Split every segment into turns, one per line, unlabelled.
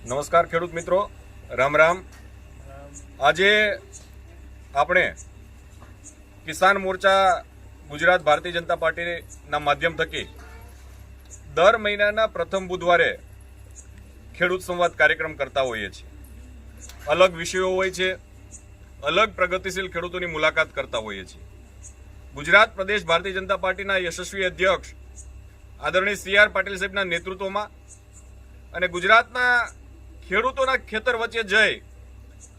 નમસ્કાર ખેડૂત મિત્રો, રામ રામ। આજે આપણે કિસાન મોરચા ગુજરાત ભારતીય જનતા પાર્ટીના માધ્યમ થકી દર મહિનાના પ્રથમ બુધવારે ખેડૂત સંવાદ કાર્યક્રમ કરતા હોઈએ છીએ। અલગ વિષયો હોય છે, અલગ પ્રગતિશીલ ખેડૂતોની મુલાકાત કરતા હોઈએ છીએ। ગુજરાત પ્રદેશ ભારતીય જનતા પાર્ટીના યશસ્વી અધ્યક્ષ આદરણીય CR પાટીલ સાહેબના નેતૃત્વમાં અને ગુજરાતના ખેડૂતોના ખેતર વચ્ચે જઈ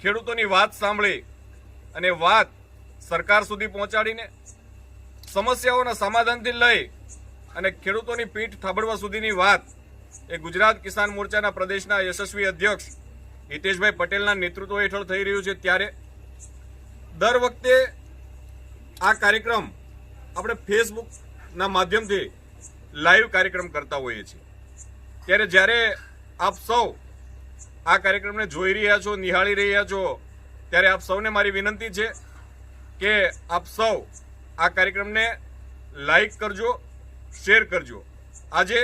ખેડૂતોની વાત સાંભળી અને વાત સરકાર સુધી પહોંચાડીને સમસ્યાઓના સમાધાનથી લઈ અને ખેડૂતોની પીઠ થાબડવા સુધીની વાત એ ગુજરાત કિસાન મોરચાના પ્રદેશના યશસ્વી અધ્યક્ષ હિતેશભાઈ પટેલના નેતૃત્વ હેઠળ થઈ રહ્યું છે। ત્યારે દર વખતે આ કાર્યક્રમ આપણે ફેસબુકના માધ્યમથી લાઈવ કાર્યક્રમ કરતા હોઈએ છીએ। ત્યારે જ્યારે આપ સૌ આ કાર્યક્રમને જોઈ રહ્યા છો, નિહાળી રહ્યા છો, ત્યારે આપ સૌને મારી વિનંતી છે કે આપ સૌ આ કાર્યક્રમને લાઈક કરજો, શેર કરજો। આજે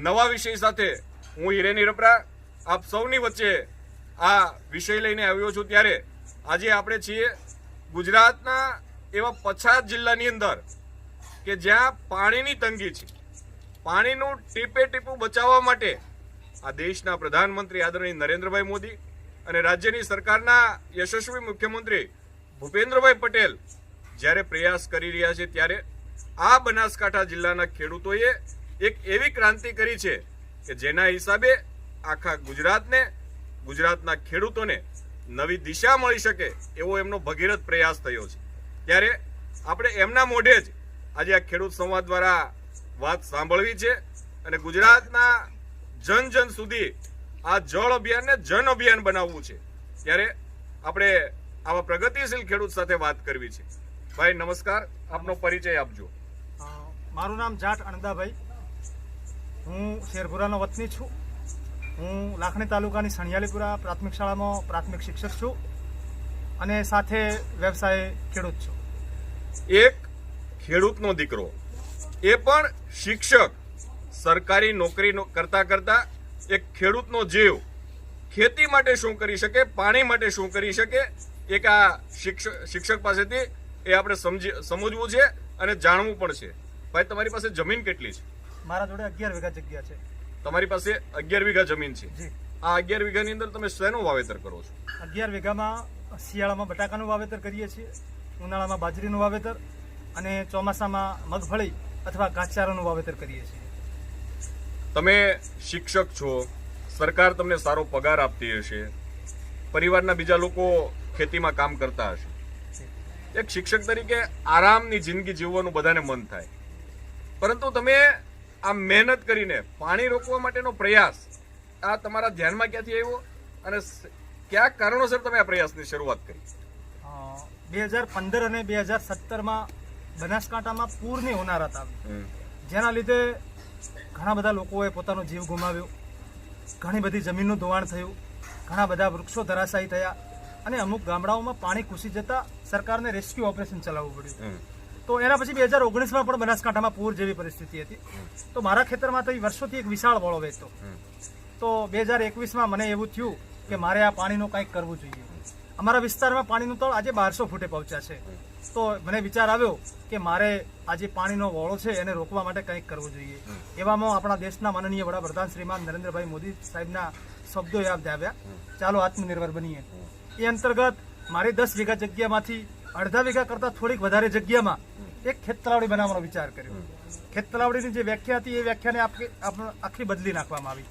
નવા વિષય સાથે હું હિરેની રપરા આપ સૌની વચ્ચે આ વિષય લઈને આવ્યો છું। ત્યારે આજે આપણે છીએ ગુજરાતના એવા પછાત જિલ્લાની અંદર કે જ્યાં પાણીની તંગી છે। પાણીનું ટીપે ટીપું બચાવવા માટે આ દેશના પ્રધાનમંત્રી આદરણીય નરેન્દ્રભાઈ મોદી અને રાજ્યની સરકારના યશસ્વી મુખ્યમંત્રી ભૂપેન્દ્રભાઈ પટેલ જ્યારે પ્રયાસ કરી રહ્યા છે, ત્યારે આ બનાસકાંઠા જિલ્લાના ખેડૂતોએ એક એવી ક્રાંતિ કરી છે કે જેના હિસાબે આખા ગુજરાતને, ગુજરાતના ખેડૂતોને નવી દિશા મળી શકે એવો એમનો ભગીરથ પ્રયાસ થયો છે। ત્યારે આપણે એમના મોઢે જ આજે આ ખેડૂત સંવાદ દ્વારા વાત સાંભળવી છે અને ગુજરાતના જન જન સુધી આ જળ અભિયાનને જન અભિયાન બનાવવું છે। ત્યારે આપણે આવા પ્રગતિશીલ ખેડૂત સાથે વાત કરવી છે। ભાઈ નમસ્કાર, આપનો પરિચય આપજો।
મારું નામ જાટ અણદાભાઈ, હું શેરપુરાનો વતની છું। હું લાખણી તાલુકાની સણિયાલીપુરા પ્રાથમિક શાળામાં પ્રાથમિક શિક્ષક છું અને સાથે વ્યવસાય ખેડૂત છું।
એક ખેડૂતનો દીકરો, એ પણ શિક્ષક, સરકારી નોકરી કરતા કરતા એક ખેડૂતનો જીવ ખેતી માટે શું કરી શકે, પાણી માટે શું કરી શકે, એક આ શિક્ષક પાસેથી એ આપણે સમજવું છે અને જાણવું પણ છે। ભાઈ તમારી પાસે જમીન કેટલી છે?
મારા જોડે 11 વીઘા જગ્યા છે।
તમારી પાસે 11 વીઘા જમીન છે।
જી।
આ 11 વીઘાની અંદર તમે શેનું વાવેતર કરો છો?
11 વીઘામાં શિયાળામાં બટાકાનું વાવેતર કરીએ છીએ, ઉનાળામાં બાજરીનું વાવેતર અને ચોમાસામાં મગફળી અથવા ઘાસચારાનું વાવેતર કરીએ છીએ।
તમે શિક્ષક છો, સરકાર તમને સારો પગાર આપતી હશે, પરિવારના બીજા લોકો ખેતીમાં કામ કરતા હશે। એક શિક્ષક તરીકે આરામની જિંદગી જીવવાનું બધાને મન થાય, પરંતુ તમે આ મહેનત કરીને પાણી રોકવા માટેનો પ્રયાસ આ તમારા ધ્યાનમાં ક્યાંથી આવ્યો અને કયા કારણોસર તમે આ પ્રયાસની શરૂઆત કરી?
2015 અને 2017માં બનાસકાંઠામાં પૂરની હોનારત આવી, જેના લીધે ઘણા બધા લોકોએ પોતાનો જીવ ગુમાવ્યો, ઘણી બધી જમીનનું ધોવાણ થયું, ઘણા બધા વૃક્ષો ધરાશાયી થયા અને અમુક ગામડાઓમાં પાણી ઘૂસી જતા સરકારને રેસ્ક્યુ ઓપરેશન ચલાવવું પડ્યું। તો એના પછી 2019માં પણ બનાસકાંઠામાં પૂર જેવી પરિસ્થિતિ હતી। તો મારા ખેતરમાં તો વર્ષોથી એક વિશાળ વળો વહેતો, તો 2021માં મને એવું થયું કે મારે આ પાણીનું કંઈક કરવું જોઈએ। અમારા વિસ્તારમાં પાણીનું તળ આજે 1200 ફૂટે પહોંચ્યા છે। તો મને વિચાર આવ્યો કે મારે આજે પાણીનો વોળો છે એને રોકવા માટે કંઈક કરવું જોઈએ। એવામાં આપણા દેશના માનનીય વડાપ્રધાન શ્રીમાન નરેન્દ્રભાઈ મોદી સાહેબના શબ્દો યાદ આવ્યા, ચાલો આત્મનિર્ભર બનીએ। એ અંતર્ગત મારી 10 વીઘા જગ્યામાંથી અડધા વીઘા કરતાં થોડીક વધારે જગ્યામાં એક ખેત તલાવડી બનાવવાનો વિચાર કર્યો। ખેત તલાવડીની જે વ્યાખ્યા હતી એ વ્યાખ્યાને આખી બદલી નાખવામાં આવી।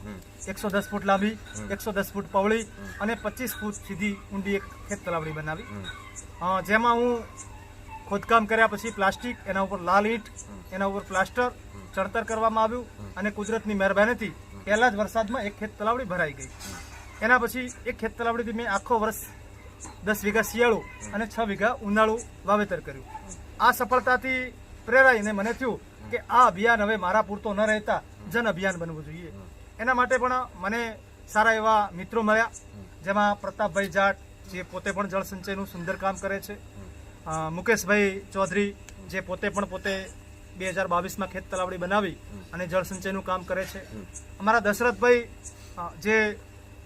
110 ફૂટ લાંબી, 110 ફૂટ પહોળી અને 25 ફૂટ સીધી ઊંડી એક ખેત તલાવડી બનાવી, જેમાં હું ખોદકામ કર્યા પછી પ્લાસ્ટિક, એના ઉપર લાલ ઈંટ, એના ઉપર પ્લાસ્ટર, ચણતર કરવામાં આવ્યું અને કુદરતની મહેરબાનીથી પહેલા જ વરસાદમાં એક ખેત તલાવડી ભરાઈ ગઈ। એના પછી એક ખેત તલાવડીથી મેં આખો વર્ષ 10 વીઘા શિયાળું અને 6 વીઘા ઉનાળું વાવેતર કર્યું। આ સફળતાથી પ્રેરાઈને મને થયું કે આ અભિયાન હવે મારા પૂરતો ન રહેતા જન અભિયાન બનવું જોઈએ। એના માટે પણ મને સારા એવા મિત્રો મળ્યા, જેમાં પ્રતાપભાઈ જાટ જે પોતે પણ જળ સંચયનું સુંદર કામ કરે છે, મુકેશભાઈ ચૌધરી જે પોતે 2022માં ખેત તલાવડી બનાવી અને જળ સંચયનું કામ કરે છે, અમારા દશરથભાઈ જે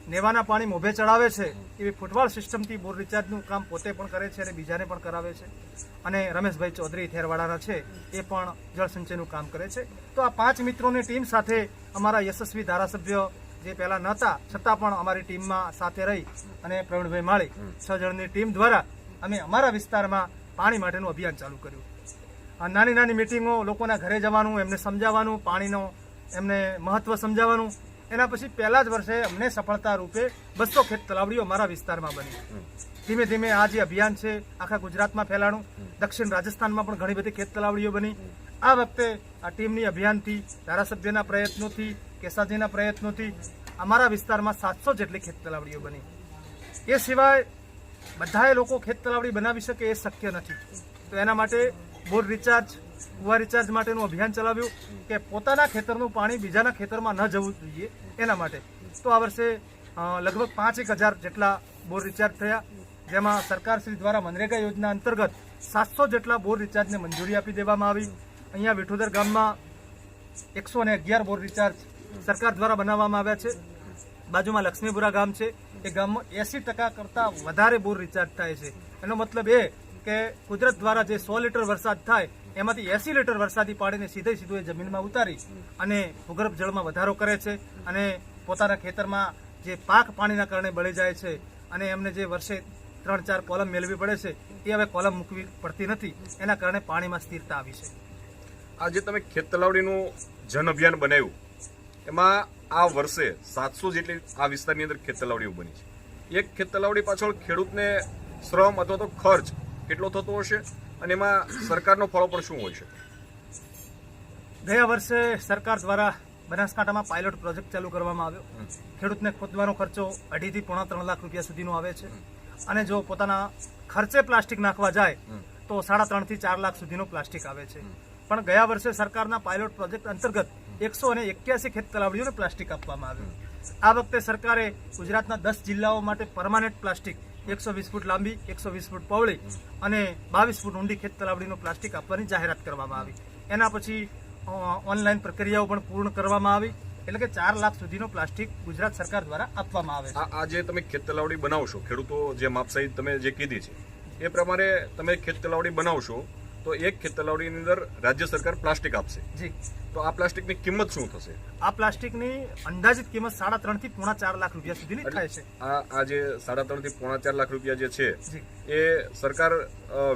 નેવાના પાણી મોભે ચડાવે છે એવી ફૂટવાળ સિસ્ટમથી બોર રિચાર્જનું કામ પોતે પણ કરે છે અને બીજાને પણ કરાવે છે. અને રમેશભાઈ ચૌધરી થેરવાડાના છે એ પણ જળસંચયનું કામ કરે છે. તો આ 5 મિત્રોની ટીમ સાથે અમારા યશસ્વી ધારાસભ્ય જે પહેલા નહોતા છતાં પણ અમારી ટીમમાં સાથે રહી અને પ્રવીણભાઈ માળી 6 જણની ટીમ દ્વારા અમે અમારા વિસ્તારમાં પાણી માટેનું અભિયાન ચાલુ કર્યું. આ નાની નાની મિટિંગો, લોકોના ઘરે જવાનું, એમને સમજાવવાનું, પાણીનો એમને મહત્વ સમજાવવાનું. એના પછી પહેલા જ વર્ષે અમને સફળતા રૂપે 200 ખેત તલાવડીઓ અમારા વિસ્તારમાં બની. ધીમે ધીમે આ જે અભિયાન છે આખા ગુજરાતમાં ફેલાણું. દક્ષિણ રાજસ્થાનમાં પણ ઘણી બધી ખેત તલાવડીઓ બની. આ વખતે આ ટીમની અભિયાનથી, ધારાસભ્યના પ્રયત્નોથી, કેસાજીના પ્રયત્નોથી અમારા વિસ્તારમાં 700 જેટલી ખેત તલાવડીઓ બની. એ સિવાય બધાએ લોકો ખેત તલાવડી બનાવી શકે એ શક્ય નથી. તો એના માટે બોર રિચાર્જ, કુવા રિચાર્જ માટેનું અભિયાન ચલાવ્યું કે પોતાના ખેતરનું પાણી બીજાના ખેતરમાં ન જવું જોઈએ એના માટે. તો આ વર્ષે લગભગ 5,000 જેટલા બોર રિચાર્જ થયા, જેમાં સરકારશ્રી દ્વારા મનરેગા યોજના અંતર્ગત 700 જેટલા બોર રિચાર્જને મંજૂરી આપી દેવામાં આવી. અહીંયા વિઠોદર ગામમાં 111 બોર રિચાર્જ સરકાર દ્વારા બનાવવામાં આવ્યા છે. બાજુમાં લક્ષ્મીપુરા ગામ છે, એ ગામમાં 80% કરતાં વધારે બોર રિચાર્જ થાય છે. એનો મતલબ એ કે કુદરત દ્વારા જે 100 લીટર વરસાદ થાય એમાંથી 80 લીટર વરસાદી પાણીને સીધું એ જમીનમાં ઉતારી અને ભૂગર્ભ જળમાં વધારો કરે છે અને પોતાના ખેતરમાં જે પાક પાણીના કારણે બળી જાય છે અને એમને જે વર્ષે 3-4 કોલમ મેળવી પડે છે એ હવે કોલમ મૂકવી પડતી નથી. એના કારણે પાણીમાં સ્થિરતા આવી છે.
આજે તમે ખેત તલાવડીનું જન અભિયાન બનાવ્યું, એમાં આ વર્ષે 700 જેટલી આ વિસ્તારની અંદર ખેત તલાવડીઓ બની છે. એક ખેત તલાવડી પાછળ ખેડૂતને શ્રમ અથવા તો ખર્ચ કેટલો થતો હશે અને એમાં સરકારનો ફાળો પણ શું હોય છે?
ગયા વર્ષે સરકાર દ્વારા બનાસકાંઠામાં પાયલોટ પ્રોજેક્ટ ચાલુ કરવામાં આવ્યો. ખેડૂતને ખોદવાનો ખર્ચો 2.5 થી 3.5 લાખ રૂપિયા સુધીનો આવે છે અને જો પોતાના ખર્ચે પ્લાસ્ટિક નાખવા જાય તો 3.5 થી 4 લાખ સુધીનો પ્લાસ્ટિક આવે છે. પણ ગયા વર્ષે સરકારના પાયલોટ પ્રોજેક્ટ અંતર્ગત 181 ખેત તલાવડીઓને પ્લાસ્ટિક આપવામાં આવ્યું. આ વખતે સરકારે ગુજરાતના 10 જિલ્લાઓ માટે પરમાનન્ટ પ્લાસ્ટિક 120 ફૂટ લાંબી, 120 ફૂટ પહોળી અને 22 ફૂટ ઊંડી ખેત તલાવડીનું પ્લાસ્ટિક આપવાની જાહેરાત કરવામાં આવી. એના પછી ઓનલાઈન પ્રક્રિયાઓ પણ પૂર્ણ કરવામાં આવી. એટલે કે 4 લાખ સુધીનો પ્લાસ્ટિક ગુજરાત સરકાર દ્વારા આપવામાં આવે છે.
આ જે તમે ખેત તલાવડી બનાવશો, ખેડૂતો જે માપસાઈ તમે જે કીધી છે એ પ્રમાણે તમે ખેત તલાવડી બનાવશો તો એક ખેત તલાવડીની અંદર રાજ્ય સરકાર પ્લાસ્ટિક આપશે.
જી.
તો આ પ્લાસ્ટિકની કિંમત શું થશે?
આ પ્લાસ્ટિકની અંદાજિત કિંમત 3.5 થી 4.5 લાખ રૂપિયા સુધીની થાય છે.
આ જે 3.5 થી 4.5 લાખ રૂપિયા જે છે
જી.
એ સરકાર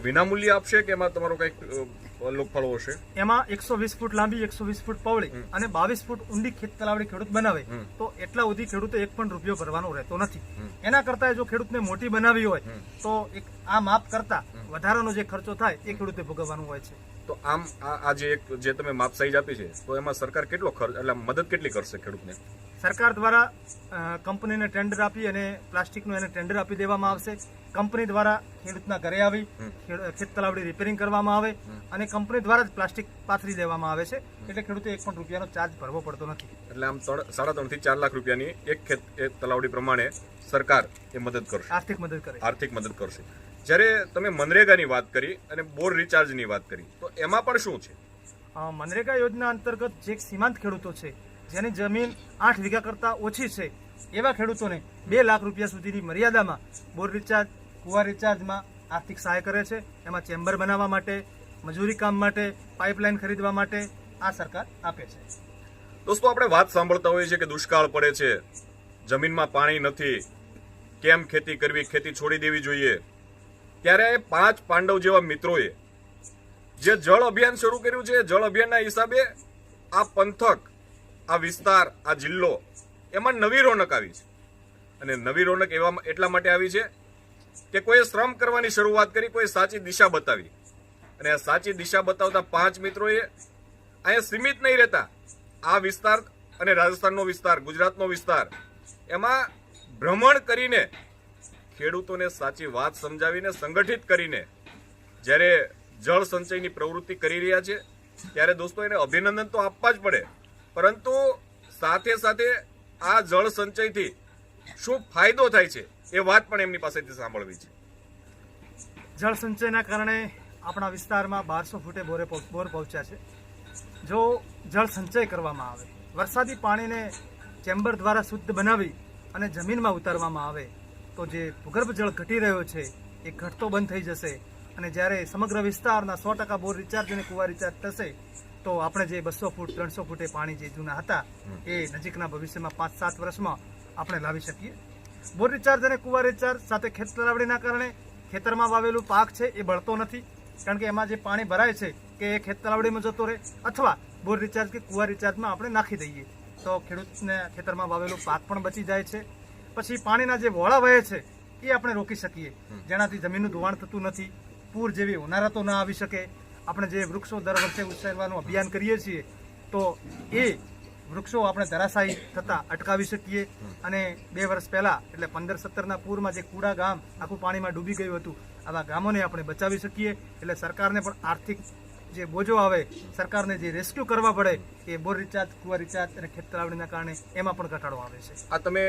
વિનામૂલ્યે આપશે કે એમાં તમારો કઈક લોકફાળો હશે?
એમાં 120 ફૂટ લાંબી, 120 ફૂટ પહોળી અને 22 ફૂટ ઊંડી ખેત તલાવડી ખેડૂત બનાવે તો એટલા સુધી ખેડૂતે 1 પણ રૂપિયો ભરવાનો રહેતો નથી. એના કરતા જો ખેડૂતને મોટી બનાવી હોય તો આ માપ કરતા વધારાનો જે ખર્ચો થાય એ ખેડૂતે ભોગવવાનું હોય છે.
તો આમ આ જે તમે માપ સાઈઝ આપી છે તો એમાં સરકાર કેટલો ખર્ચ, એટલે મદદ કેટલી કરશે ખેડૂતને?
સરકાર દ્વારા કંપનીને ટેન્ડર આપી અને પ્લાસ્ટિકનું એને ટેન્ડર આપી દેવામાં આવશે. કંપની દ્વારા ખેડૂતના ઘરે આવી ખેત તલાવડી રિપેરિંગ કરવામાં આવે અને કંપની દ્વારા જ પ્લાસ્ટિક પાથરી દેવામાં આવે છે. એટલે ખેડૂતે 1 પણ રૂપિયાનો ચાર્જ ભરવો પડતો નથી.
એટલે આમ 3.5 થી 4 લાખ રૂપિયાની એક ખેત તલાવડી પ્રમાણે સરકાર એ મદદ કરશે,
આર્થિક મદદ કરશે.
જ્યારે તમે મનરેગાની વાત કરી અને બોર રિચાર્જની વાત કરી તો એમાં પણ શું છે?
મનરેગા યોજના અંતર્ગત જે સીમાંત ખેડૂતો છે જેની જમીન 8 વીઘા કરતાં ઓછી છે એવા ખેડૂતોને 2 લાખ રૂપિયા સુધીની મર્યાદામાં બોર રિચાર્જ, કુવા રિચાર્જમાં આર્થિક સહાય કરે છે. એમાં ચેમ્બર બનાવવા માટે, મજૂરી કામ માટે, પાઇપલાઇન ખરીદવા માટે આ સરકાર આપે છે.
દોસ્તો, આપણે વાત સાંભળતા હોઈએ છીએ કે દુષ્કાળ પડે છે, જમીનમાં પાણી નથી, કેમ ખેતી કરવી, ખેતી છોડી દેવી જોઈએ. ત્યારે 5 પાંડવ જેવા મિત્રોએ જે જળ અભિયાન શરૂ કર્યું છે, જળ અભિયાનના હિસાબે આ પંથક, આ વિસ્તાર, આ જિલ્લો એમાં નવી રોનક આવી છે. અને નવી રોનક એટલા માટે આવી છે કે કોઈએ શ્રમ કરવાની શરૂઆત કરી, કોઈ સાચી દિશા બતાવી. અને આ સાચી દિશા બતાવતા 5 મિત્રોએ અહીંયા સીમિત નહીં રહેતા આ વિસ્તાર અને રાજસ્થાનનો વિસ્તાર, ગુજરાતનો વિસ્તાર એમાં ભ્રમણ કરીને ખેડૂતોને સાચી વાત સમજાવીને સંગઠિત કરીને જ્યારે જળ સંચયની પ્રવૃત્તિ કરી રહ્યા છે ત્યારે દોસ્તો એને અભિનંદન તો આપવા જ પડે, પરંતુ સાથે સાથે આ જળ સંચયથી શું ફાયદો થાય છે એ વાત પણ એમની પાસેથી સાંભળવી છે.
જળ સંચયના કારણે આપણા વિસ્તારમાં 1200 ફૂટે બોર પહોંચ્યા છે. જો જળ સંચય કરવામાં આવે, વરસાદી પાણીને ચેમ્બર દ્વારા શુદ્ધ બનાવી અને જમીનમાં ઉતારવામાં આવે તો જે ભૂગર્ભ જળ ઘટી રહ્યો છે એ ઘટતો બંધ થઈ જશે અને જ્યારે સમગ્ર વિસ્તારના 100% બોર રિચાર્જ અને કુવા રિચાર્જ થશે તો આપણે જે 200 ફૂટ 300 ફૂટે પાણી જે જૂના હતા એ નજીકના ભવિષ્યમાં 5-7 વર્ષમાં આપણે લાવી શકીએ. બોર રિચાર્જ અને કુવા રિચાર્જ સાથે ખેત તલાવડીના કારણે ખેતરમાં વાવેલું પાક છે એ બળતો નથી, કારણ કે એમાં જે પાણી ભરાય છે કે એ ખેત તલાવડીમાં જતો રહે અથવા બોર રિચાર્જ કે કુવા રિચાર્જમાં આપણે નાખી દઈએ તો ખેડૂતને ખેતરમાં વાવેલું પાક પણ બચી જાય છે. પછી પાણીના જે વોળા વહે છે એ આપણે રોકી શકીએ, જેનાથી જમીનનું ધોવાણ થતું નથી, પૂર જેવી હોનારતો ના આવી શકે. આપણે જે વૃક્ષો દર વર્ષે ઉછેરવાનું અભિયાન કરીએ છીએ તો એ વૃક્ષો આપણે ધરાશાયી થતા અટકાવી શકીએ અને 2 વર્ષ પહેલા એટલે 15-17ના પૂરમાં જે કુડા ગામ આખું પાણીમાં ડૂબી ગયું હતું, આવા ગામોને આપણે બચાવી શકીએ. એટલે સરકારને પણ આર્થિક જે બોજો આવે, સરકારને જે રેસ્ક્યુ કરવા પડે એ બોર રિચાર્જ, કુવા રિચાર્જ અને ખેત તલાવડીના કારણે એમાં પણ ઘટાડો આવે છે.
આ તમે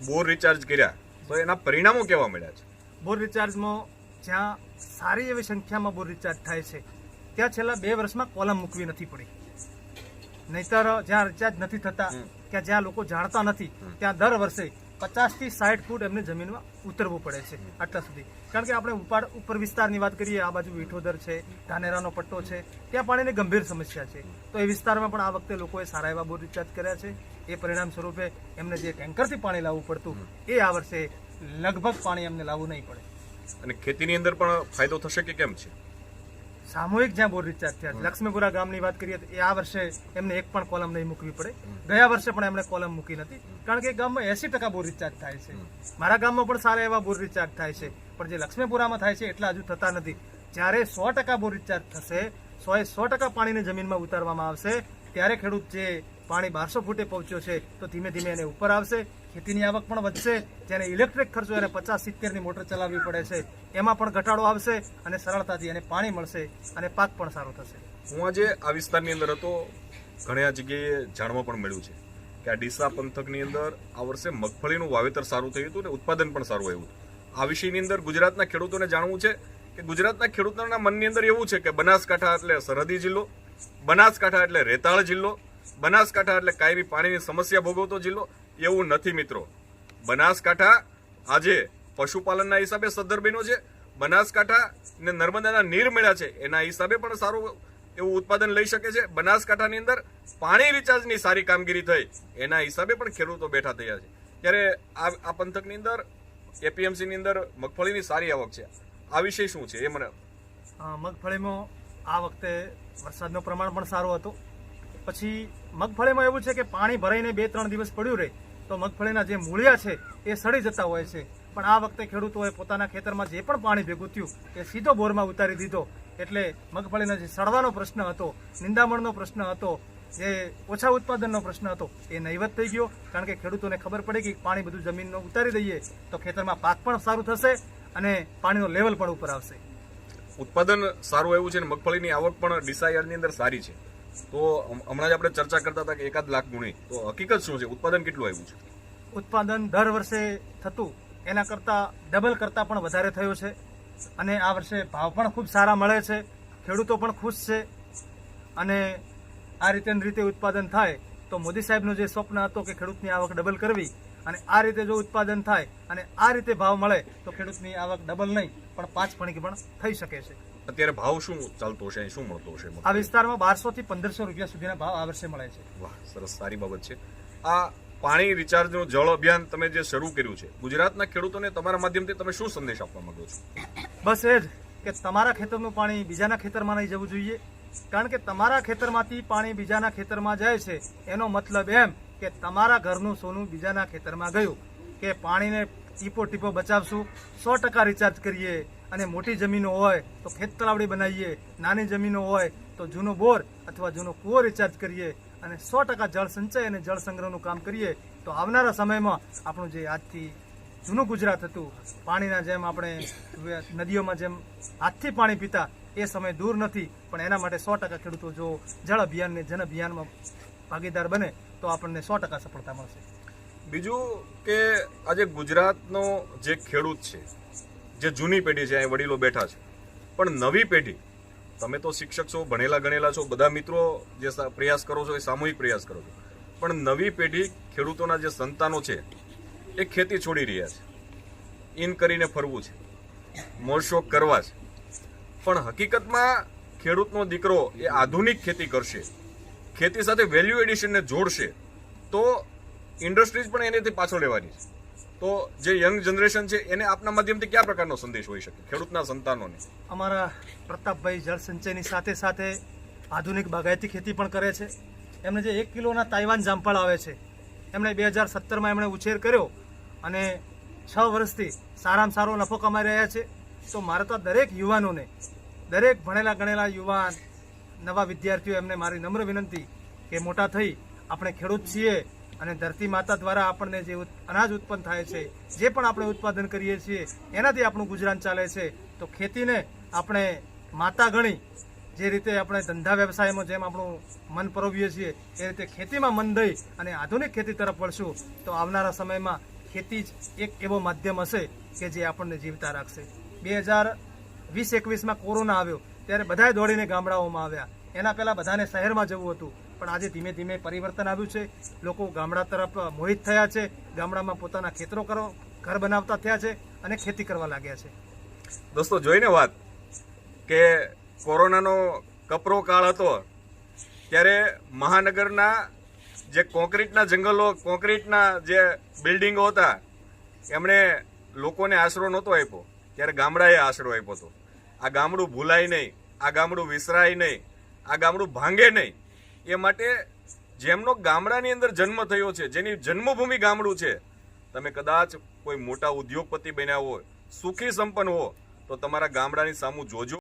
બોર રિચાર્જ કર્યા તો એના પરિણામો કેવા મળ્યા છે?
બોર રિચાર્જમાં જ્યાં સારી એવી સંખ્યામાં બોર રિચાર્જ થાય છે ત્યાં છેલ્લા 2 વર્ષમાં કોલમ મૂકવી નથી પડી. નહીતર જ્યાં રિચાર્જ નથી થતા કે જ્યાં લોકો જાણતા નથી ત્યાં દર વર્ષે 50 થી 60 ફૂટ એમને જમીનમાં ઉતરવું પડે છે આટલા સુધી. કારણ કે આપણે ઉપર વિસ્તારની વાત કરીએ, આ બાજુ વિઠોદર છે, ધાનેરાનો પટ્ટો છે, ત્યાં પાણીની ગંભીર સમસ્યા છે. તો એ વિસ્તારમાં પણ આ વખતે લોકોએ સારા એવા બોર રિચાર્જ કર્યા છે. એ પરિણામ સ્વરૂપે એમને જે ટેન્કરથી પાણી લાવવું પડતું એ આ વર્ષે લગભગ પાણી એમને લાવવું નહીં પડે.
અને ખેતીની અંદર પણ ફાયદો થશે કે કેમ છે?
સામૂહિક જ્યાં બોર રિચાર્જ થયા, લક્ષ્મીપુરા ગામની વાત કરીએ તો એ આ વર્ષે એમને એક પણ કોલમ નહીં મૂકવી પડે. ગયા વર્ષે પણ એમણે કોલમ મૂકી નથી, કારણ કે ગામમાં 80% બોર રિચાર્જ થાય છે. મારા ગામમાં પણ સારા એવા બોર રિચાર્જ થાય છે, પણ જે લક્ષ્મીપુરામાં થાય છે એટલા હજુ થતા નથી. જ્યારે 100% બોર રિચાર્જ થશે, 100% પાણીને જમીનમાં ઉતારવામાં આવશે, ત્યારે ખેડૂત જે પાણી 1200 ફૂટે પહોંચ્યો છે તો ધીમે ધીમે એને ઉપર આવશે. ખેતીની આવક પણ વધશે. જેને ઇલેક્ટ્રિક ખર્ચો એને 50-70ની મોટર ચલાવવી પડે છે એમાં પણ ઘટાડો આવશે અને સરળતાથી એને પાણી મળશે અને પાક પણ સારો થશે.
હું આજે આ વિસ્તારની અંદર હતો, ઘણી જગ્યાએ જાણવા પણ મળ્યું છે કે આ ડીસા પંથકની અંદર આ વર્ષે મગફળીનું વાવેતર સારું થયું હતું અને ઉત્પાદન પણ સારું આવ્યું. આ વિષયની અંદર ગુજરાતના ખેડૂતોને જાણવું છે કે ગુજરાતના ખેડૂતોના મનની અંદર એવું છે કે બનાસકાંઠા એટલે સરહદી જિલ્લો, બનાસકાંઠા એટલે રેતાળ જિલ્લો, બનાસકાંઠા એટલે કાયમી પાણીની સમસ્યા ભોગવતો જિલ્લો. એવું નથી મિત્રો. બનાસકાંઠા આજે પશુપાલનના હિસાબે સદ્ધર બન્યો છે. બનાસકાંઠા ને નર્મદાના નીર મળ્યા છે એના હિસાબે પણ સારું એવું ઉત્પાદન લઈ શકે છે. બનાસકાંઠાની અંદર પાણી રિચાર્જની સારી કામગીરી થઈ એના હિસાબે પણ ખેડૂતો બેઠા થયા છે. ત્યારે આ પંથકની અંદર એપીએમસીની અંદર મગફળીની સારી આવક છે. આ વિષય શું છે એ મને?
મગફળીમાં આ વખતે વરસાદનું પ્રમાણ પણ સારું હતું. પછી મગફળીમાં એવું છે કે પાણી ભરાઈને 2-3 દિવસ પડ્યું રહે તો મગફળીના જે મૂળિયા છે એ સડી જતા હોય છે. પણ આ વખતે ખેડૂતોએ પોતાના ખેતરમાં જે પણ પાણી ભેગું થયું એ સીધો બોરમાં ઉતારી દીધો. એટલે મગફળીનો જે સડવાનો પ્રશ્ન હતો, નિંદામણનો પ્રશ્ન હતો, જે ઓછા ઉત્પાદનનો પ્રશ્ન હતો એ નહીવત થઈ ગયો. કારણ કે ખેડૂતોને ખબર પડી કે પાણી બધું જમીનનો ઉતારી દઈએ તો ખેતરમાં પાક પણ સારું થશે અને પાણીનો લેવલ પણ ઉપર આવશે.
ઉત્પાદન સારું આવ્યું છે અને મગફળીની આવક પણ ડીસા યાર્ડની અંદર સારી છે. તો હમણાં જ આપણે ચર્ચા કરતા હતા કે 1 લાખ ગુણી, તો હકીકત શું છે? ઉત્પાદન કેટલું આવ્યું છે?
ઉત્પાદન દર વર્ષે થતું એના કરતાં ડબલ કરતાં પણ વધારે થયો છે અને આ વર્ષે ભાવ પણ ખૂબ સારા મળે છે. ખેડૂતો પણ ખુશ છે અને આ રીતે ઉત્પાદન થાય તો મોદી સાહેબનું જે સ્વપ્ન હતો કે ખેડૂતની આવક ડબલ કરવી, અને આ રીતે જો ઉત્પાદન થાય અને આ રીતે ભાવ મળે તો ખેડૂતની આવક ડબલ નહીં પણ 5 ગણી પણ થઈ શકે છે.
અત્યારે ભાવ શું ચાલતો છે, શું મળતો છે?
આ વિસ્તારમાં 1200 થી 1500 રૂપિયા સુધીના ભાવ આ વર્ષે મળે છે.
વાહ, સરસ, સારી બાબત છે. આ પાણી રિચાર્જનું જળ અભિયાન તમે જે શરૂ કર્યું છે, ગુજરાતના ખેડૂતોને તમારા માધ્યમથી તમે શું સંદેશ આપવા માંગો છો?
બસ એ જ કે તમારા ખેતરનું પાણી બીજાના ખેતરમાં નહીં જવું જોઈએ. કારણ કે તમારા ખેતરમાંથી પાણી બીજાના ખેતરમાં જાય છે એનો મતલબ એમ કે તમારા ઘરનું સોનું બીજાના ખેતરમાં ગયું. કે પાણીને ટીપો બચાવશું, 100% રિચાર્જ કરીએ અને મોટી જમીનો હોય તો ખેત તલાવડી બનાવીએ, નાની જમીનો હોય તો જૂનો બોર અથવા જૂનો કૂવો રિચાર્જ કરીએ અને 100% જળ સંચય અને જળ સંગ્રહનું કામ કરીએ તો આવનારા સમયમાં આપણું જે આજથી જૂનું ગુજરાત હતું, પાણીના જેમ આપણે નદીઓમાં જેમ હાથથી પાણી પીતા એ સમય દૂર નથી. પણ એના માટે 100% ખેડૂતો જો જળ અભિયાનને જન અભિયાનમાં ભાગીદાર બને તો આપણને 100% સફળતા મળશે.
બીજું કે આજે ગુજરાતનો જે ખેડૂત છે, જે જૂની પેઢી છે, અહીં વડીલો બેઠા છે, પણ નવી પેઢી, તમે તો શિક્ષક છો, ભણેલા ગણેલા છો, બધા મિત્રો જે પ્રયાસ કરો છો એ સામૂહિક પ્રયાસ કરો છો, પણ નવી પેઢી ખેડૂતોના જે સંતાનો છે એ ખેતી છોડી રહ્યા છે, ઇન કરીને ફરવું છે, મોજશોખ કરવા છે. પણ હકીકતમાં ખેડૂતનો દીકરો એ આધુનિક ખેતી કરશે, ખેતી સાથે વેલ્યુ એડિશનને જોડશે તો ઇન્ડસ્ટ્રીઝ પણ એનેથી પાછળ રહેવાની છે. તો જે યંગ જનરેશન છે એને આપના માધ્યમથી કયા પ્રકારનો સંદેશ હોઈ શકે ખેડૂતના સંતાનોને?
અમારા પ્રતાપભાઈ જળ સંચયની સાથે સાથે આધુનિક બાગાયતી ખેતી પણ કરે છે. એમને જે 1 કિલોના તાઇવાન જામફળ આવે છે એમણે 2017માં એમણે ઉછેર કર્યો અને 6 વર્ષથી સારામાં સારો નફો કમાઈ રહ્યા છે. તો મારે તો દરેક યુવાનોને, દરેક ભણેલા ગણેલા યુવાન, નવા વિદ્યાર્થીઓ, એમને મારી નમ્ર વિનંતી કે મોટા થઈ આપણે ખેડૂત છીએ અને ધરતી માતા દ્વારા આપણને જે અનાજ ઉત્પન્ન થાય છે, જે પણ આપણે ઉત્પાદન કરીએ છીએ એનાથી આપણું ગુજરાન ચાલે છે. તો ખેતીને આપણે માતા ગણી, જે રીતે આપણે ધંધા વ્યવસાયમાં જેમ આપણું મન પરોવીએ છીએ એ રીતે ખેતીમાં મન દઈ અને આધુનિક ખેતી તરફ વળશું તો આવનારા સમયમાં ખેતી જ એક એવો માધ્યમ હશે કે જે આપણને જીવતા રાખશે. 2020-21માં કોરોના આવ્યો ત્યારે બધાએ દોડીને ગામડાઓમાં આવ્યા. એના પહેલાં બધાને શહેરમાં જવું હતું, પણ આજે ધીમે ધીમે પરિવર્તન આવ્યું છે. લોકો ગામડા તરફ મોહિત થયા છે, ગામડામાં પોતાના ખેતરો ઘર બનાવતા થયા છે અને ખેતી કરવા લાગ્યા છે.
દોસ્તો, જોઈને વાત કે કોરોનાનો કપરો કાળ હતો ત્યારે મહાનગરના જે કોન્ક્રીટના જંગલો, કોન્ક્રીટના જે બિલ્ડિંગો હતા એમણે લોકોને આશરો નહોતો આપ્યો, ત્યારે ગામડાએ આશરો આપ્યો હતો. આ ગામડું ભૂલાય નહીં, આ ગામડું વિસરાય નહીં, આ ગામડું ભાંગે નહીં, એ માટે જેમનો ગામડાની અંદર જન્મ થયો છે, જેની જન્મભૂમિ ગામડું છે, તમે કદાચ કોઈ મોટા ઉદ્યોગપતિ બન્યા હોય, સુખી સંપન્ન હો, તો તમારા ગામડાની સામું જોજો.